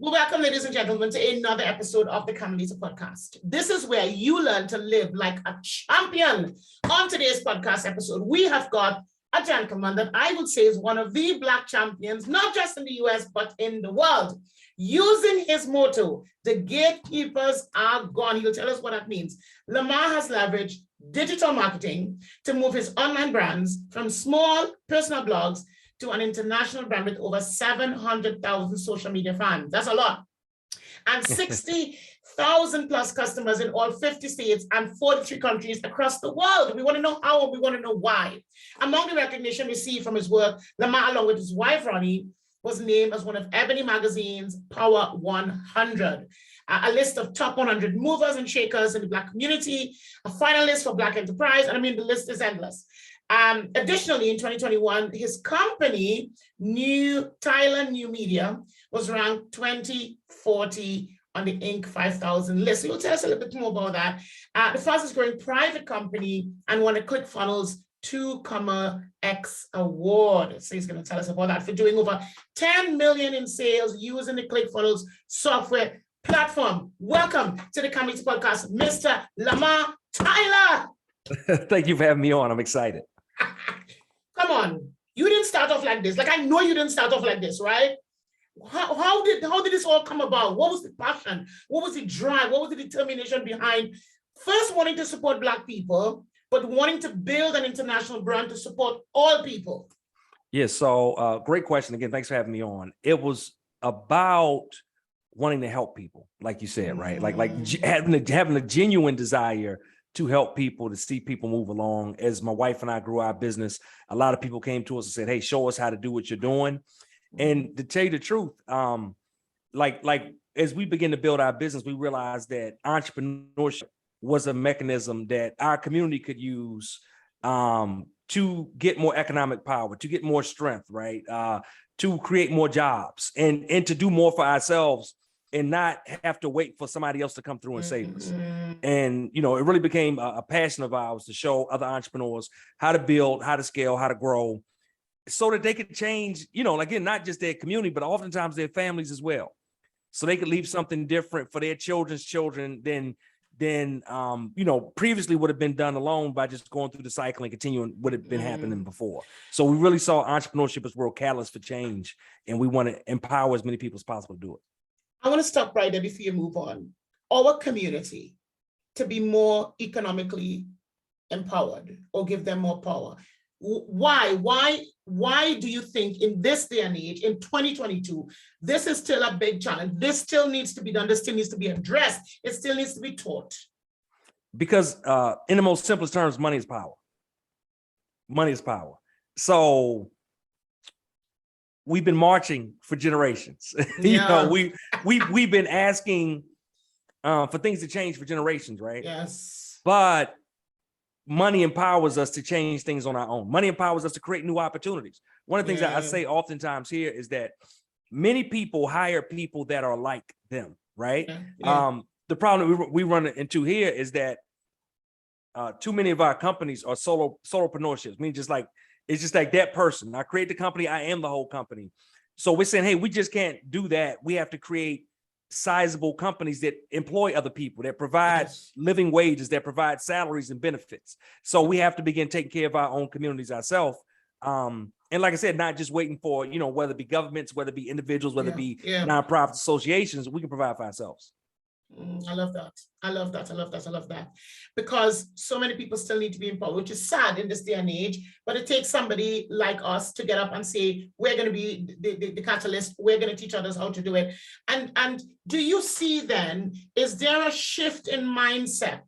Well, welcome, ladies and gentlemen, to another episode of the Carmelita Podcast. This is where you learn to live like a champion. On today's podcast episode, we have got a gentleman that I would say is one of the Black champions, not just in the US, but in the world. Using his motto, the gatekeepers are gone. He'll tell us what that means. Lamar has leveraged digital marketing to move his online brands from small personal blogs to an international brand with over 700,000 social media fans. That's a lot. And 60,000 plus customers in all 50 states and 43 countries across the world. We want to know how, and we want to know why. Among the recognition received from his work, Lamar, along with his wife, Ronnie, was named as one of Ebony Magazine's Power 100, a list of top 100 movers and shakers in the Black community, a finalist for Black Enterprise, and I mean, the list is endless. Additionally, in 2021, his company, Tyler New Media, was ranked 2040 on the Inc. 5000 list. So you'll tell us a little bit more about that. The fastest growing private company and won a ClickFunnels 2X award. So he's going to tell us about that for doing over 10 million in sales using the ClickFunnels software platform. Welcome to the Carmelita Podcast, Mr. Lamar Tyler. Thank you for having me on. I'm excited. Come on, you didn't start off like this. Like, I know you didn't start off like this, right? How did this all come about? What was the passion? What was the drive? What was the determination behind first wanting to support Black people, but wanting to build an international brand to support all people? Yes. So great question. Again, thanks for having me on. It was about wanting to help people, like you said, right? Like having a genuine desire to help people, to see people move along. As my wife and I grew our business, a lot of people came to us and said, hey, show us how to do what you're doing. And to tell you the truth, like as we begin to build our business, we realized that entrepreneurship was a mechanism that our community could use to get more economic power, to get more strength, right? To create more jobs and to do more for ourselves and not have to wait for somebody else to come through and save us. And, you know, it really became a passion of ours to show other entrepreneurs how to build, how to scale, how to grow, so that they could change, you know, again, not just their community, but oftentimes their families as well. So they could leave something different for their children's children than you know, previously would have been done alone by just going through the cycle and continuing what had been happening before. So we really saw entrepreneurship as a real catalyst for change, and we want to empower as many people as possible to do it. I want to stop right there before you move on. Our community, to be more economically empowered or give them more power. Why do you think in this day and age, in 2022, this is still a big challenge? This still needs to be done. This still needs to be addressed. It still needs to be taught. Because in the most simplest terms, money is power. Money is power. So we've been marching for generations. You know, we've been asking for things to change for generations, right? Yes. But money empowers us to change things on our own. Money empowers us to create new opportunities. One of the things that I say oftentimes here is that many people hire people that are like them, right? The problem we run into here is that too many of our companies are solopreneurships. I mean, it's just like that person. I create the company, I am the whole company. So we're saying, hey, we just can't do that. We have to create sizable companies that employ other people, that provide living wages, that provide salaries and benefits. So we have to begin taking care of our own communities ourselves. And like I said, not just waiting for, you know, whether it be governments, whether it be individuals, whether it be nonprofit associations, we can provide for ourselves. I love that. I love that. I love that. I love that. Because so many people still need to be empowered, which is sad in this day and age, but it takes somebody like us to get up and say, we're going to be the catalyst. We're going to teach others how to do it. And do you see then, is there a shift in mindset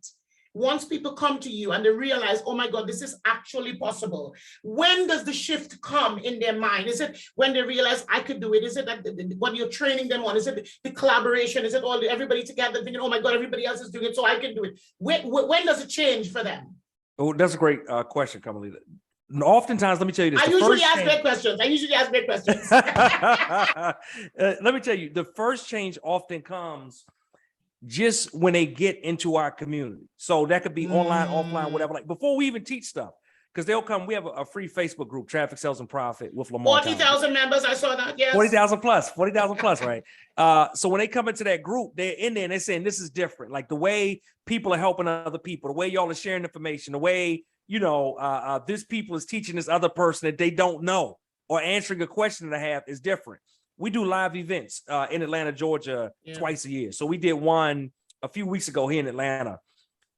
once people come to you and they realize, oh my God, this is actually possible? When does the shift come in their mind? Is it when they realize I could do it? Is it that when you're training them on? Is it the collaboration? Is it everybody together thinking, oh my God, everybody else is doing it, so I can do it? When does it change for them? Oh, that's a great question, Carmelita. Oftentimes, let me tell you this. I usually ask great questions. Let me tell you, the first change often comes just when they get into our community. So that could be online, offline, whatever. Like before we even teach stuff, because they'll come. We have a free Facebook group, Traffic Sales and Profit with Lamar. 40,000 members. I saw that. Yes. 40,000 plus, right? So when they come into that group, they're in there and they're saying this is different. Like the way people are helping other people, the way y'all are sharing information, the way, this people is teaching this other person that they don't know or answering a question that I have is different. We do live events in Atlanta, Georgia, twice a year. So we did one a few weeks ago here in Atlanta.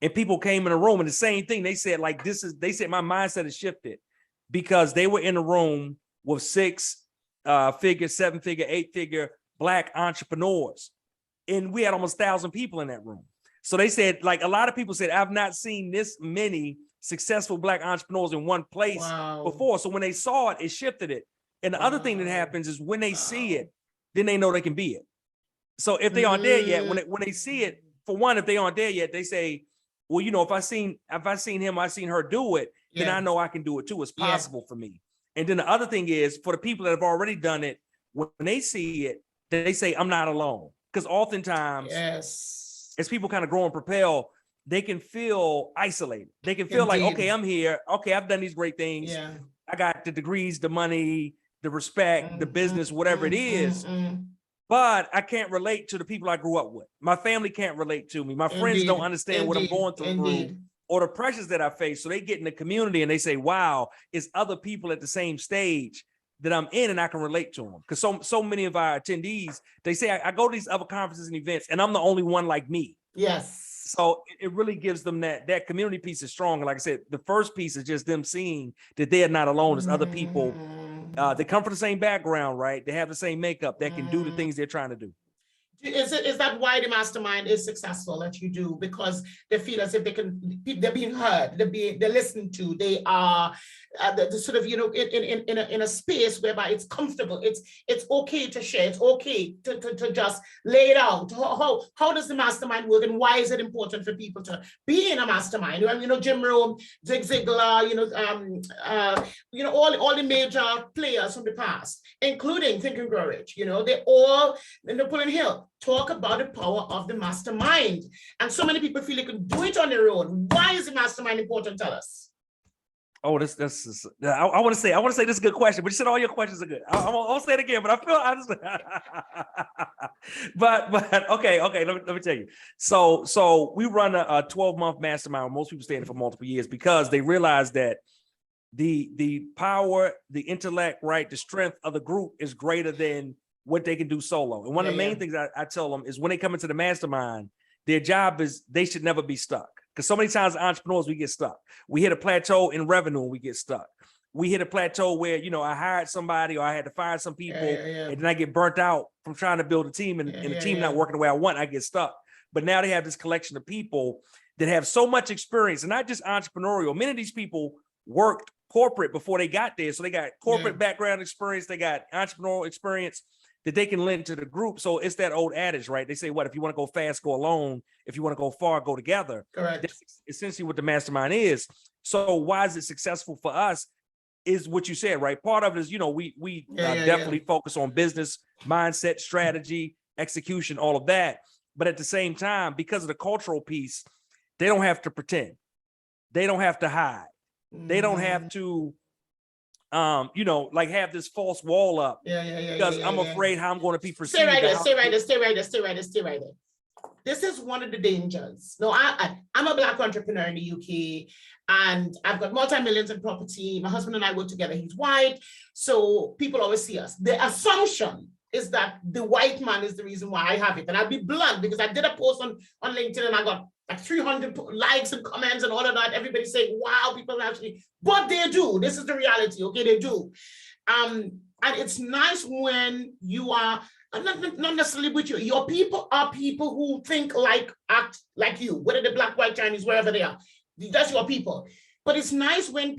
And people came in the room and the same thing. They said, like, they said my mindset has shifted because they were in the room with 6-figure, 7-figure, 8-figure Black entrepreneurs. And we had almost 1,000 people in that room. So they said, like, a lot of people said, I've not seen this many successful Black entrepreneurs in one place before. So when they saw it, it shifted it. And the other thing that happens is when they see it, then they know they can be it. So if they aren't there yet, when they see it, for one, if they aren't there yet, they say, well, if I seen him, I seen her do it, then I know I can do it too. It's possible for me. And then the other thing is for the people that have already done it, when they see it, they say, I'm not alone. Because oftentimes, as people kind of grow and propel, they can feel isolated. They can feel like, okay, I'm here. Okay, I've done these great things. Yeah. I got the degrees, the money, the respect, the business, whatever it is. But I can't relate to the people I grew up with. My family can't relate to me. My friends don't understand what I'm going through or the pressures that I face. So they get in the community and they say, wow, it's other people at the same stage that I'm in and I can relate to them. Because so many of our attendees, they say, I go to these other conferences and events and I'm the only one like me. Yes. So it really gives them that community piece is strong. And like I said, the first piece is just them seeing that they are not alone. There's other people they come from the same background, right? They have the same makeup that can do the things they're trying to do. Is that why the mastermind is successful that you do? Because they feel as if they're being heard, they're listened to, they are the sort of, in a space whereby it's comfortable, it's okay to share, it's okay to just lay it out. How does the mastermind work and why is it important for people to be in a mastermind? Jim Rohn, Zig Ziglar, all the major players from the past, including Think and Grow Rich, they all in Napoleon Hill talk about the power of the mastermind. And so many people feel they can do it on their own. Why is the mastermind important? Tell us. Oh, this is, I want to say this is a good question, but you said all your questions are good. I'll say it again, but I feel honestly, but okay, let me tell you. So we run a 12-month mastermind. Most people stay in it for multiple years because they realize that the power, the intellect, right, the strength of the group is greater than what they can do solo. And one of the main things I tell them is when they come into the mastermind, their job is they should never be stuck. Because so many times entrepreneurs, we get stuck. We hit a plateau in revenue and we get stuck. We hit a plateau where, I hired somebody or I had to fire some people and then I get burnt out from trying to build a team and the team not working the way I want, I get stuck. But now they have this collection of people that have so much experience and not just entrepreneurial. Many of these people worked corporate before they got there. So they got corporate background experience, they got entrepreneurial experience that they can lend to the group. So it's that old adage, right? They say, what, if you want to go fast, go alone. If you want to go far, go together. Correct. That's essentially what the mastermind is. So why is it successful for us is what you said, right? Part of it is, we definitely focus on business, mindset, strategy, execution, all of that. But at the same time, because of the cultural piece, they don't have to pretend. They don't have to hide. They don't have to have this false wall up. Because I'm afraid how I'm going to be perceived. Stay right there. This is one of the dangers. No, I'm a Black entrepreneur in the UK and I've got multi-millions in property. My husband and I work together. He's white. So people always see us. The assumption is that the white man is the reason why I have it. And I'll be blunt because I did a post on LinkedIn and I got like 300 likes and comments and all of that. Everybody saying, wow, people actually, but they do. This is the reality, okay? They do. And it's nice when you are, not necessarily with you, your people are people who think act like you, whether they're Black, white, Chinese, wherever they are. That's your people. But it's nice when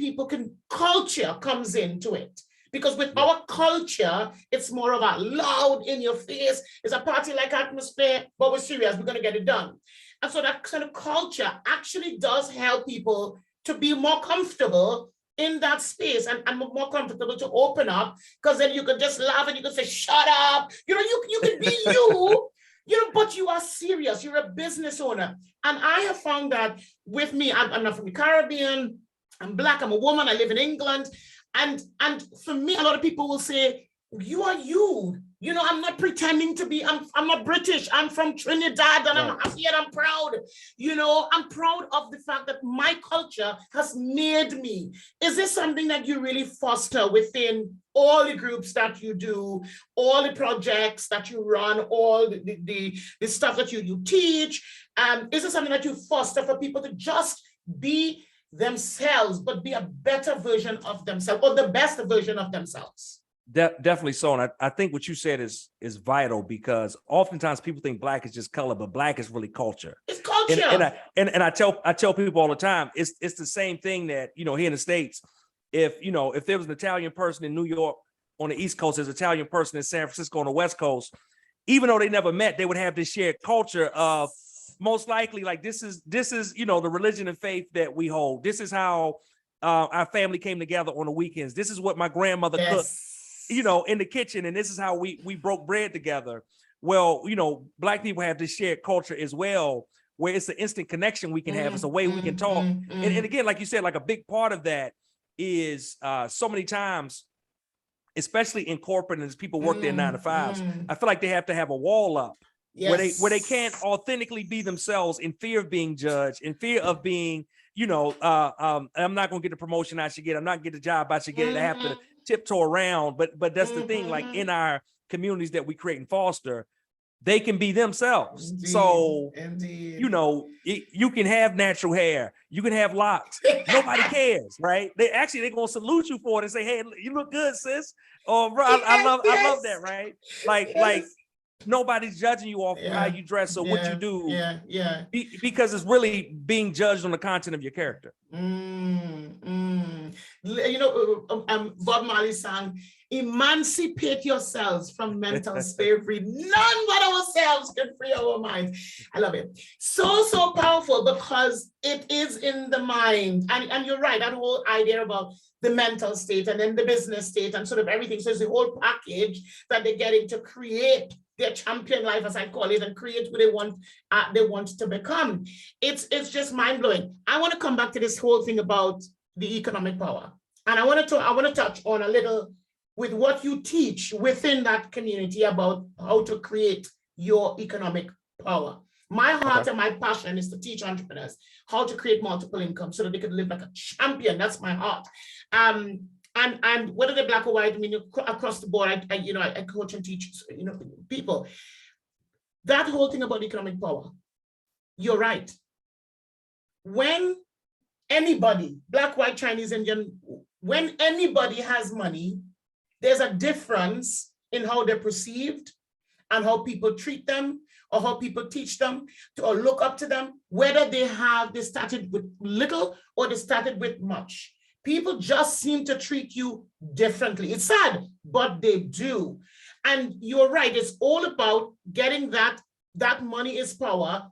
culture comes into it. Because with our culture, it's more of a loud in your face. It's a party-like atmosphere, but we're serious, we're gonna get it done. And so that kind of culture actually does help people to be more comfortable in that space and more comfortable to open up, because then you can just laugh and you can say, shut up. You can be you, but you are serious. You're a business owner. And I have found that with me, I'm not from the Caribbean. I'm Black, I'm a woman, I live in England. And for me, a lot of people will say, you are you. You know, I'm not pretending to be, I'm not British. I'm from Trinidad and I'm happy and I'm proud. You know, I'm proud of the fact that my culture has made me. Is this something that you really foster within all the groups that you do, all the projects that you run, all the stuff that you teach? Is it something that you foster for people to just be themselves, but be a better version of themselves, or the best version of themselves? Definitely so. And I think what you said is vital, because oftentimes people think Black is just color, but Black is really culture. It's culture. And I tell people all the time, it's the same thing that, you know, here in the States, if there was an Italian person in New York on the East Coast, there's an Italian person in San Francisco on the West Coast, even though they never met, they would have this shared culture of, most likely, like, this is, you know, the religion and faith that we hold. This is how our family came together on the weekends. This is what my grandmother cooked, you know, in the kitchen, and this is how we broke bread together. Well, you know, Black people have this shared culture as well, where it's an instant connection we can have. It's a way we can talk. And again, like you said, like, a big part of that is so many times, especially in corporate, and as people work their 9 to 5s, I feel like they have to have a wall up. Yes. Where they can't authentically be themselves, in fear of being judged, in fear of being, you know, I'm not going to get the promotion I should get. I'm not going to get the job I should get. I have to tiptoe around. But that's the thing, like, in our communities that we create and foster, they can be themselves. Indeed. So, indeed. You know, you can have natural hair, you can have locks. Nobody cares, right? They're going to salute you for it and say, hey, you look good, sis. Oh, bro, I love that, right? Like, nobody's judging you off how you dress or what you do. Because it's really being judged on the content of your character. You know, Bob Marley sang, emancipate yourselves from mental slavery. None but ourselves can free our minds. I love it. So powerful, because it is in the mind. And you're right, that whole idea about the mental state and then the business state and sort of everything. So it's the whole package that they're getting to create their champion life, as I call it, and create who they want to become. It's just mind-blowing. I want to come back to this whole thing about the economic power. And I want to touch on a little with what you teach within that community about how to create your economic power. My heart and my passion is to teach entrepreneurs how to create multiple income so that they can live like a champion. That's my heart. And whether they're Black or white, I mean, across the board, I coach and teach, you know, people. That whole thing about economic power, you're right. When anybody, Black, white, Chinese, Indian, when anybody has money, there's a difference in how they're perceived and how people treat them, or how people teach them or look up to them, whether they started with little or they started with much. People just seem to treat you differently. It's sad, but they do. And you're right, it's all about getting that money is power.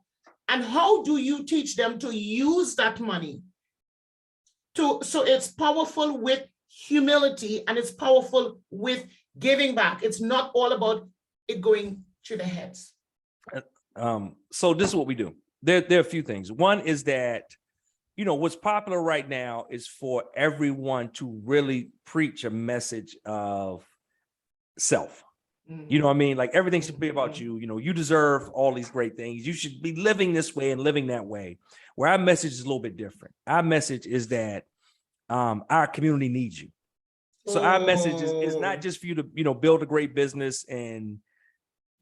And how do you teach them to use that money? So it's powerful with humility and it's powerful with giving back. It's not all about it going to the heads. So this is what we do. There are a few things. One is that, you know, what's popular right now is for everyone to really preach a message of self. You know what I mean? Like, everything should be about you. You know, you deserve all these great things. You should be living this way and living that way. Where our message is a little bit different. Our message is that our community needs you. So our message is not just for you to, you know, build a great business and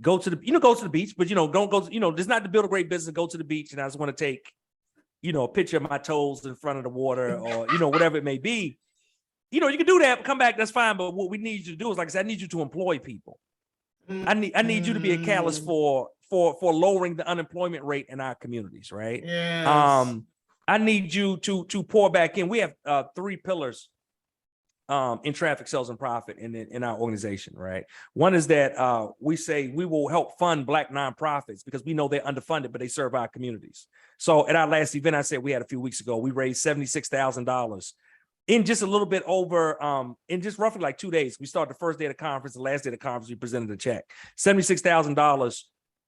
go to the beach, but, you know, don't go, you know, it's not to build a great business, go to the beach and I just want to take, you know, a picture of my toes in front of the water, or, you know, whatever it may be. You know, you can do that, come back, that's fine. But what we need you to do is, like I said, I need you to employ people. I need you to be a catalyst for lowering the unemployment rate in our communities, right? Yes. I need you to pour back in. We have 3 pillars in traffic, sales, and profit in our organization, right? One is that we say we will help fund Black nonprofits because we know they're underfunded, but they serve our communities. So at our last event, I said we had a few weeks ago, we raised $76,000 in just a little bit over, in just roughly like 2 days. We started the first day of the conference, the last day of the conference, we presented a check, $76,000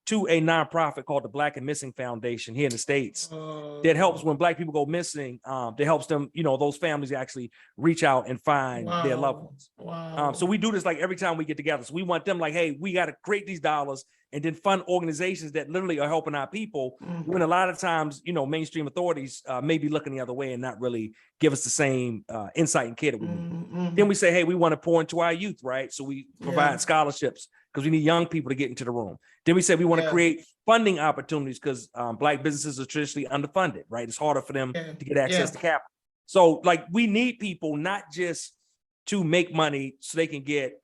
to a nonprofit called the Black and Missing Foundation here in the States that helps when Black people go missing. That helps them, those families actually reach out and find their loved ones. Wow. So we do this like every time we get together. So we want them like, hey, we got to create these dollars and then fund organizations that literally are helping our people. When a lot of times, mainstream authorities may be looking the other way and not really give us the same insight and care that we need. Then we say, hey, we want to pour into our youth, right? So we provide scholarships because we need young people to get into the room. Then we say we want to create funding opportunities because Black businesses are traditionally underfunded, right? It's harder for them to get access to capital. So like we need people not just to make money so they can get,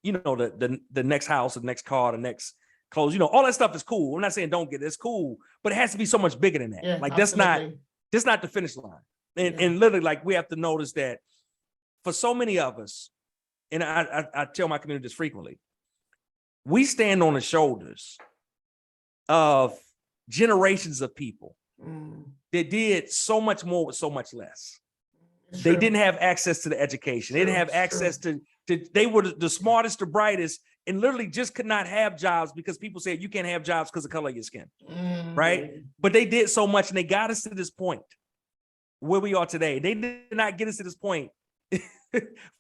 the next house, the next car, the next clothes, all that stuff is cool. I'm not saying don't get it, it's cool, but it has to be so much bigger than that. Yeah, like absolutely. that's not the finish line. And literally, like we have to notice that for so many of us, and I tell my community this frequently, we stand on the shoulders of generations of people that did so much more with so much less. They didn't have access to the education. They didn't have access to they were the smartest, the brightest, and literally just could not have jobs because people said you can't have jobs because of the color of your skin, right? But they did so much and they got us to this point where we are today. They did not get us to this point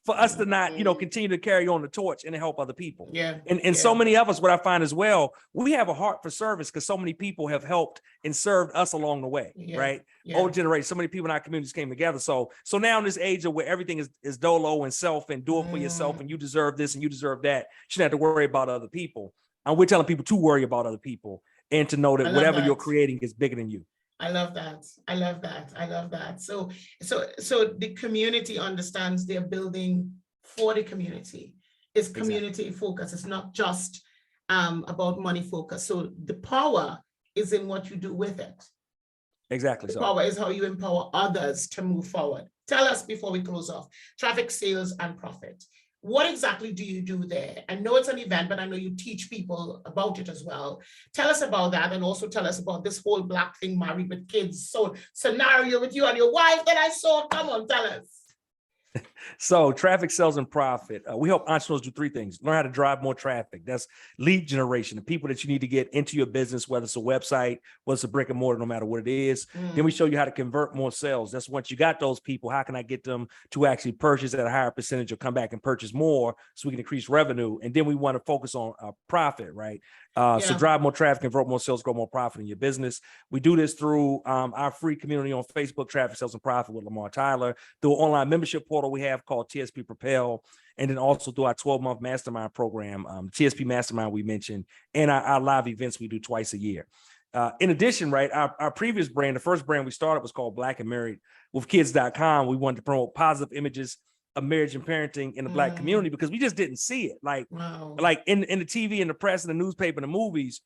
for us to not, continue to carry on the torch and to help other people. And so many of us, what I find as well, we have a heart for service because so many people have helped and served us along the way, right? Old generation, so many people in our communities came together. So now in this age of where everything is dolo and self and do it for yourself and you deserve this and you deserve that, you shouldn't have to worry about other people. And we're telling people to worry about other people and to know that whatever you're creating is bigger than you. I love that. I love that. I love that. So the community understands they're building for the community. It's community focus. It's not just about money focus. So the power is in what you do with it. Exactly. The power is how you empower others to move forward. Tell us before we close off, traffic, sales, and profit. What exactly do you do there? I know it's an event, but I know you teach people about it as well. Tell us about that and also tell us about this whole Black thing, married with kids, so scenario with you and your wife that I saw. Come on, tell us. So traffic, sales, and profit. We help entrepreneurs do three things. Learn how to drive more traffic. That's lead generation, the people that you need to get into your business, whether it's a website, whether it's a brick and mortar, no matter what it is. Then we show you how to convert more sales. That's once you got those people, how can I get them to actually purchase at a higher percentage or come back and purchase more so we can increase revenue? And then we want to focus on profit, right? So drive more traffic, convert more sales, grow more profit in your business. We do this through our free community on Facebook, Traffic, Sales, and Profit with Lamar Tyler, through an online membership portal we have called TSP Propel, and then also through our 12-month mastermind program, TSP Mastermind we mentioned, and our live events we do twice a year. In addition, right, our previous brand, the first brand we started was called Black and Married with Kids.com. We wanted to promote positive images of marriage and parenting in the Black community because we just didn't see it. Like in the TV and the press and the newspaper and the movies,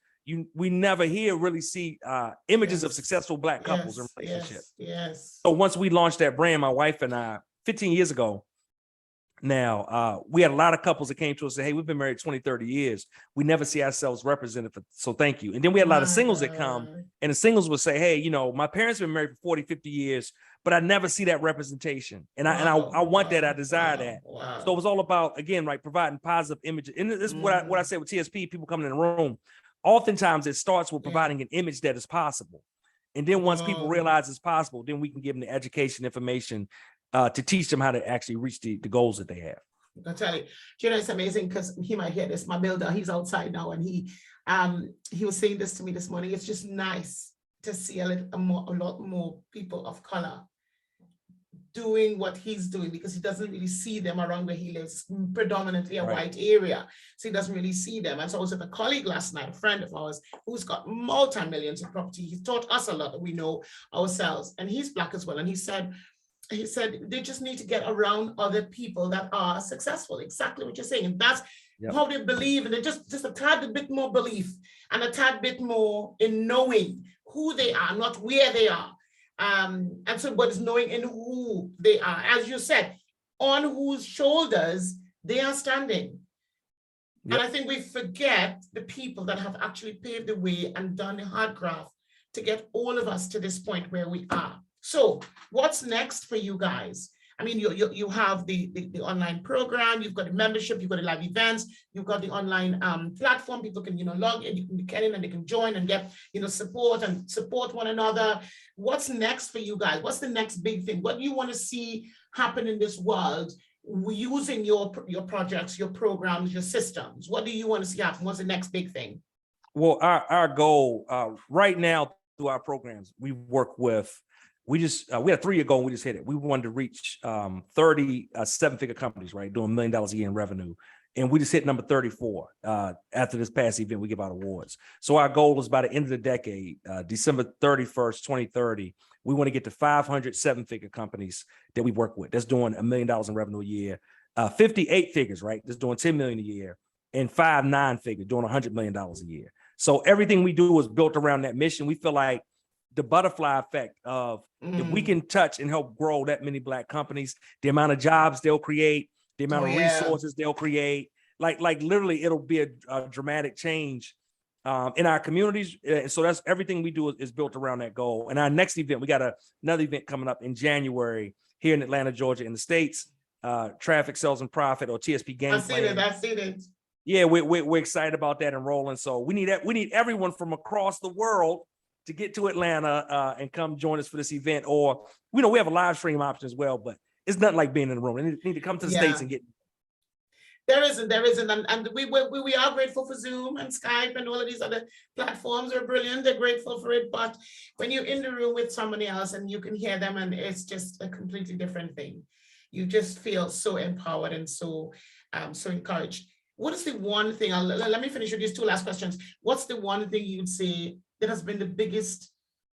we never really see images of successful Black couples and relationships. So once we launched that brand, my wife and I, 15 years ago now, we had a lot of couples that came to us and said, hey, we've been married 20, 30 years. We never see ourselves represented, so thank you. And then we had a lot of singles that come and the singles would say, hey, my parents have been married for 40, 50 years, but I never see that representation. And I want that, I desire that. So it was all about, again, like providing positive images. And this is what I say with TSP, people coming in the room. Oftentimes it starts with providing an image that is possible. And then once people realize it's possible, then we can give them the education, information to teach them how to actually reach the goals that they have. I'll tell you, it's amazing because he might hear this. My builder, he's outside now, and he was saying this to me this morning. It's just nice to see a lot more people of color doing what he's doing because he doesn't really see them around where he lives, predominantly a white area. So he doesn't really see them. And so I was with a colleague last night, a friend of ours, who's got multi-millions of property. He taught us a lot that we know ourselves, and he's Black as well. And he said they just need to get around other people that are successful. Exactly what you're saying. And that's how they believe. And they just a tad bit more belief and a tad bit more in knowing who they are, not where they are. And so, but it's knowing in who they are, as you said, on whose shoulders they are standing. And I think we forget the people that have actually paved the way and done the hard graft to get all of us to this point where we are. So what's next for you guys? I mean, you have the online program, you've got the membership, you've got the live events, you've got the online platform. People can, log in, you can get in and they can join and get, support and support one another. What's next for you guys? What's the next big thing? What do you want to see happen in this world using your projects, your programs, your systems? What do you want to see happen? What's the next big thing? Well, our goal right now through our programs, we work with, we had a 3-year goal and we just hit it. We wanted to reach 30 7-figure companies, right? Doing $1 million a year in revenue. And we just hit number 34 after this past event, we give out awards. So our goal is by the end of the decade, December 31st, 2030, we want to get to 500 7-figure companies that we work with. That's doing $1 million in revenue a year, 58 figures, right? That's doing 10 million a year, and 5 9-figure doing $100 million a year. So everything we do is built around that mission. We feel like the butterfly effect of if we can touch and help grow that many Black companies, the amount of jobs they'll create, the amount of resources they'll create, like literally it'll be a dramatic change in our communities. So that's everything we do is built around that goal. And our next event, we got another event coming up in January here in Atlanta, Georgia, in the States, Traffic Sales and Profit, or TSP Game Plan. I've seen it. Yeah, we're excited about that and rolling. So we need everyone from across the world to get to Atlanta and come join us for this event. Or, we have a live stream option as well, but it's nothing like being in the room. They need to come to the States and get. There isn't, and we are grateful for Zoom and Skype and all of these other platforms. Are brilliant. They're grateful for it, but when you're in the room with somebody else and you can hear them, and it's just a completely different thing. You just feel so empowered and so encouraged. What is the one thing? Let me finish with these 2 last questions. What's the one thing you'd say that has been the biggest,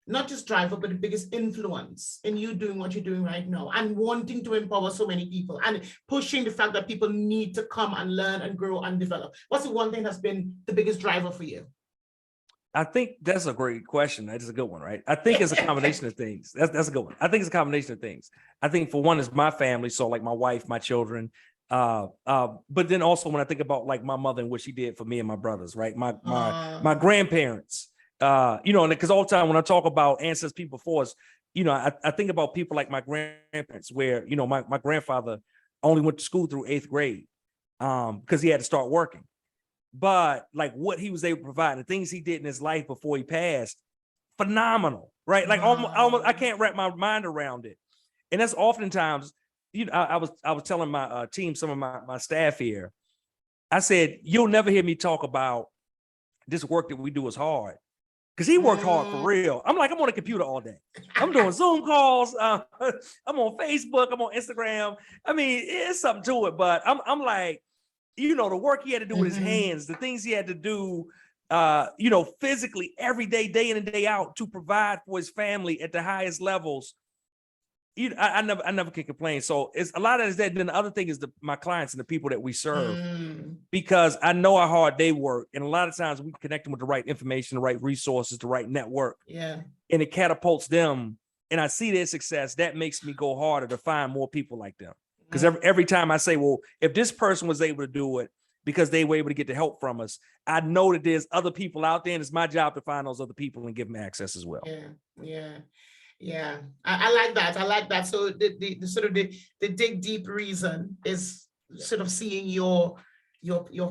not just driver, but the biggest influence in you doing what you're doing right now and wanting to empower so many people and pushing the fact that people need to come and learn and grow and develop? What's the one thing that's been the biggest driver for you? I think that's a great question. That is a good one, right? I think it's a combination of things. That's a good one. I think it's a combination of things. I think for one is my family. So like my wife, my children, but then also when I think about like my mother and what she did for me and my brothers, right? My grandparents, and because all the time when I talk about ancestors, people before us, I think about people like my grandparents, where, my grandfather only went to school through 8th grade because he had to start working. But like what he was able to provide, the things he did in his life before he passed, phenomenal, right? Like almost I can't wrap my mind around it. And that's oftentimes, I was telling my team, some of my staff here, I said, you'll never hear me talk about this work that we do is hard. Because he worked hard for real. I'm on a computer all day. I'm doing Zoom calls. I'm on Facebook. I'm on Instagram. I mean, it's something to it. But I'm like, the work he had to do with his hands, the things he had to do, physically every day, day in and day out to provide for his family at the highest levels. I never can complain. So it's a lot of that. Then the other thing is my clients and the people that we serve, because I know how hard they work. And a lot of times we connect them with the right information, the right resources, the right network. Yeah. And it catapults them. And I see their success. That makes me go harder to find more people like them. Because every time I say, well, if this person was able to do it because they were able to get the help from us, I know that there's other people out there, and it's my job to find those other people and give them access as well. Yeah. I like that. So the sort of the dig deep reason is sort of seeing your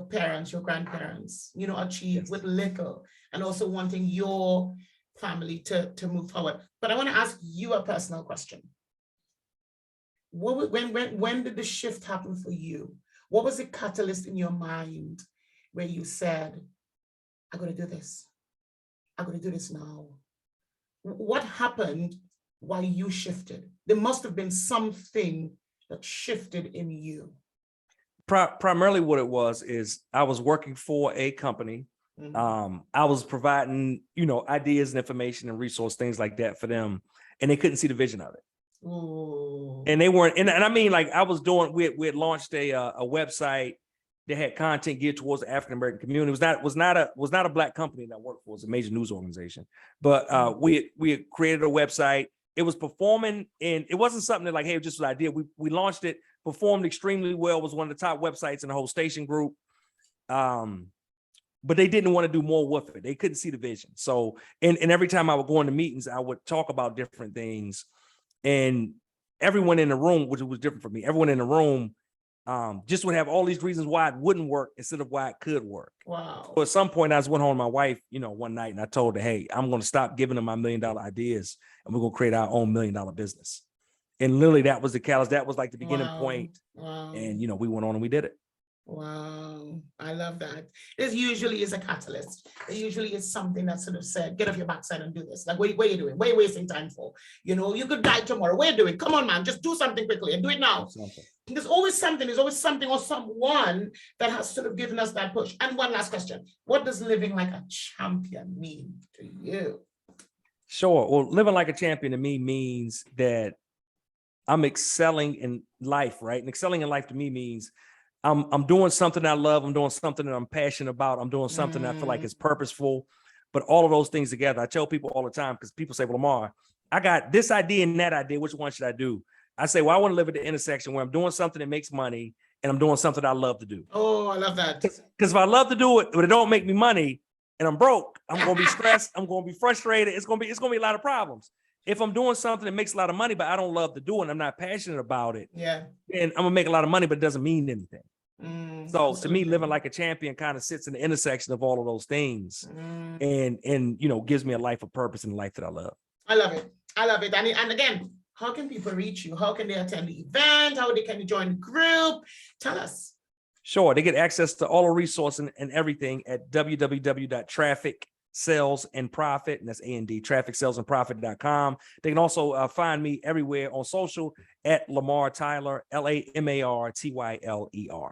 parents, your grandparents, achieve with little, and also wanting your family to move forward. But I want to ask you a personal question. When did the shift happen for you? What was the catalyst in your mind where you said, I'm going to do this. I'm going to do this now? What happened while you shifted? There must have been something that shifted in you. Primarily what it was is I was working for a company. I was providing, ideas and information and resource, things like that for them. And they couldn't see the vision of it. Ooh. And they weren't, and I mean, like I was doing, we had launched a website that had content geared towards the African American community. It was not a Black company that I worked for. It was a major news organization. But we had created a website. It was performing, and it wasn't something that like, hey, just an idea. We launched it, performed extremely well. Was one of the top websites in the whole station group. But they didn't want to do more with it. They couldn't see the vision. So, and every time I would go into meetings, I would talk about different things. And everyone in the room, which was different for me, everyone in the room just would have all these reasons why it wouldn't work instead of why it could work. Wow. So at some point, I just went home to my wife, one night, and I told her, hey, I'm going to stop giving them my $1 million ideas, and we're going to create our own $1 million business. And literally, that was the catalyst. That was like the beginning point. Wow. And, we went on and we did it. Wow, I love that. It usually is a catalyst. It usually is something that sort of said, get off your backside and do this. Like, what are you doing? What are you wasting time for? You could die tomorrow. What are you doing? Come on, man, just do something quickly and do it now. There's always something or someone that has sort of given us that push. And one last question. What does living like a champion mean to you? Sure. Well, living like a champion to me means that I'm excelling in life, right? And excelling in life to me means I'm doing something I love. I'm doing something that I'm passionate about. I'm doing something that I feel like is purposeful. But all of those things together, I tell people all the time, because people say, well, Lamar, I got this idea and that idea. Which one should I do? I say, well, I want to live at the intersection where I'm doing something that makes money and I'm doing something I love to do. Oh, I love that. Because if I love to do it, but it don't make me money and I'm broke, I'm going to be stressed. I'm going to be frustrated. It's going to be a lot of problems. If I'm doing something that makes a lot of money, but I don't love to do it and I'm not passionate about it, then I'm going to make a lot of money, but it doesn't mean anything. So absolutely. To me, living like a champion kind of sits in the intersection of all of those things and gives me a life of purpose and a life that I love. I love it. I love it. And again, how can people reach you? How can they attend the event? How they can join the group? Tell us. Sure. They get access to all the resources and everything at www.trafficsalesandprofit, and that's A&D, trafficsalesandprofit.com. They can also find me everywhere on social at Lamar Tyler, LamarTyler.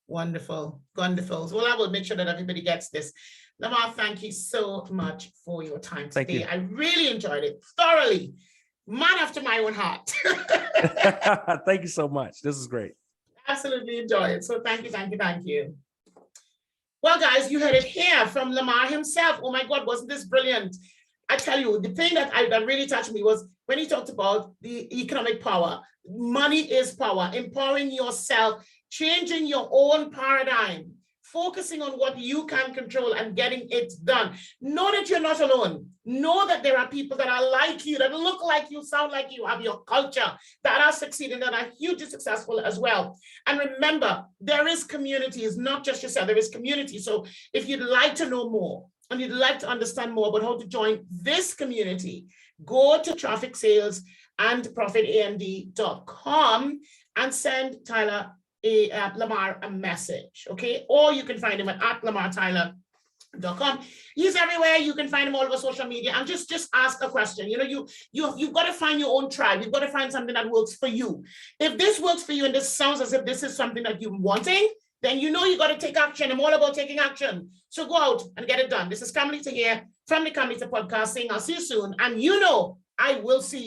Wonderful. Wonderful. Well, I will make sure that everybody gets this. Lamar, thank you so much for your time today. Thank you. I really enjoyed it thoroughly. Man after my own heart. Thank you so much. This is great. Absolutely enjoy it. So thank you, thank you, thank you. Well, guys, you heard it here from Lamar himself. Oh my God, wasn't this brilliant? I tell you, the thing that really touched me was when he talked about the economic power. Money is power, empowering yourself, changing your own paradigm, focusing on what you can control and getting it done. Know that you're not alone. Know that there are people that are like you, that look like you, sound like you, have your culture, that are succeeding, that are hugely successful as well. And remember, there is community. It's not just yourself, there is community. So if you'd like to know more and you'd like to understand more about how to join this community, go to trafficsalesandprofitand.com and send Lamar a message, okay? Or you can find him at lamartyler.com. He's everywhere. You can find him all over social media and just ask a question. You've got to find your own tribe. You've got to find something that works for you. If this works for you and this sounds as if this is something that you're wanting, then you got to take action. I'm all about taking action. So go out and get it done. This is Carmelita here from the Carmelita Podcast saying I'll see you soon. And I will see you.